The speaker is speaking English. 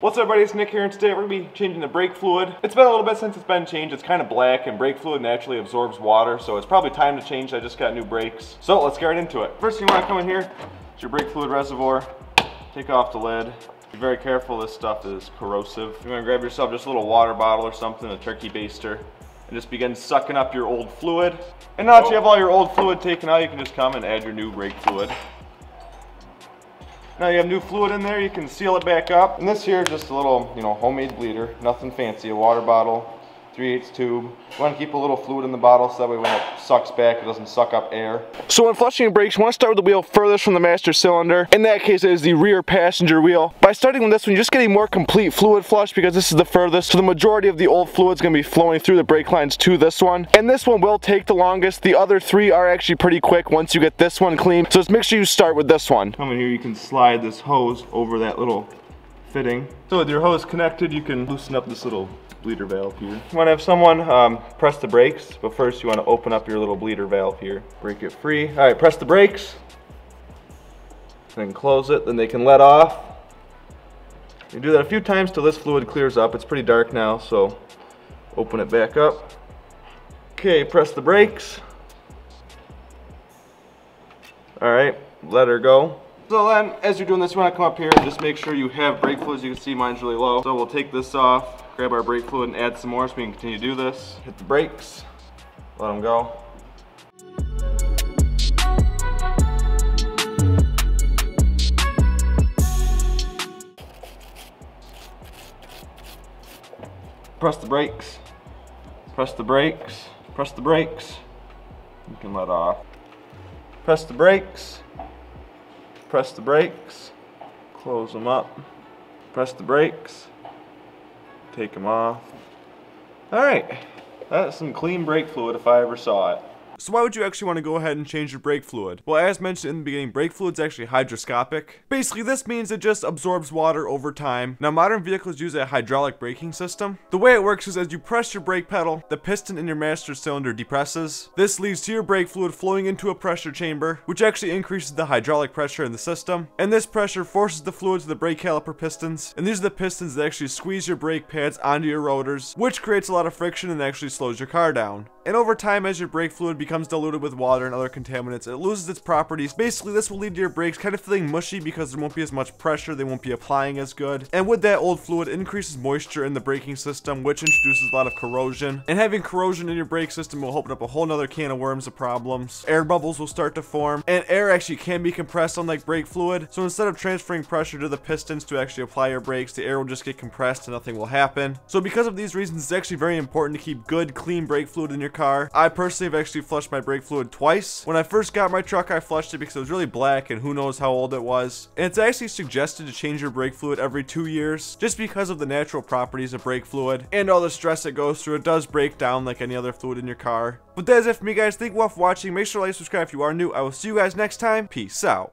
What's up everybody, it's Nick here, and today we're going to be changing the brake fluid. It's been a little bit since it's been changed. It's kind of black and brake fluid naturally absorbs water, so it's probably time to change. I just got new brakes. So let's get right into it. First thing you want to come in here, it's your brake fluid reservoir. Take off the lid. Be very careful, this stuff is corrosive. You want to grab yourself just a little water bottle or something, a turkey baster, and just begin sucking up your old fluid. And now that you have all your old fluid taken out, you can just come and add your new brake fluid. Now you have new fluid in there, you can seal it back up. And this here is just a little, homemade bleeder, nothing fancy, a water bottle, 3/8 tube. You want to keep a little fluid in the bottle so that way when it sucks back, it doesn't suck up air. So when flushing your brakes, you want to start with the wheel furthest from the master cylinder. In that case, it is the rear passenger wheel. By starting with this one, you're just getting more complete fluid flush because this is the furthest. So the majority of the old fluid is going to be flowing through the brake lines to this one. And this one will take the longest. The other three are actually pretty quick once you get this one clean. So just make sure you start with this one. Come in here, you can slide this hose over that little fitting. So with your hose connected, you can loosen up this little bleeder valve here. You want to have someone press the brakes, but first you want to open up your little bleeder valve here. Break it free. Alright, press the brakes. Then close it, then they can let off. You do that a few times till this fluid clears up. It's pretty dark now, so open it back up. Okay, press the brakes. Alright, let her go. So then, as you're doing this, you want to come up here and just make sure you have brake fluid. As you can see, mine's really low. So we'll take this off, grab our brake fluid, and add some more so we can continue to do this. Hit the brakes, let them go. Press the brakes, press the brakes, press the brakes. You can let off. Press the brakes. Press the brakes, close them up, press the brakes, take them off. Alright, that's some clean brake fluid if I ever saw it. So why would you actually want to go ahead and change your brake fluid? Well, as mentioned in the beginning, brake fluid is actually hydroscopic. Basically, this means it just absorbs water over time. Now, modern vehicles use a hydraulic braking system. The way it works is as you press your brake pedal, the piston in your master cylinder depresses. This leads to your brake fluid flowing into a pressure chamber, which actually increases the hydraulic pressure in the system. And this pressure forces the fluid to the brake caliper pistons. And these are the pistons that actually squeeze your brake pads onto your rotors, which creates a lot of friction and actually slows your car down. And over time, as your brake fluid becomes diluted with water and other contaminants, it loses its properties. Basically, this will lead to your brakes kind of feeling mushy because there won't be as much pressure, they won't be applying as good. And with that, old fluid increases moisture in the braking system, which introduces a lot of corrosion. And having corrosion in your brake system will open up a whole nother can of worms of problems. Air bubbles will start to form, and air actually can be compressed unlike brake fluid. So instead of transferring pressure to the pistons to actually apply your brakes, the air will just get compressed and nothing will happen. So because of these reasons, it's actually very important to keep good, clean brake fluid in your car. I personally have actually flushed my brake fluid twice. When I first got my truck, I flushed it because it was really black and who knows how old it was. And it's actually suggested to change your brake fluid every 2 years just because of the natural properties of brake fluid and all the stress it goes through. It does break down like any other fluid in your car. But that is it for me, guys. Thank you all for watching. Make sure to like, subscribe if you are new. I will see you guys next time. Peace out.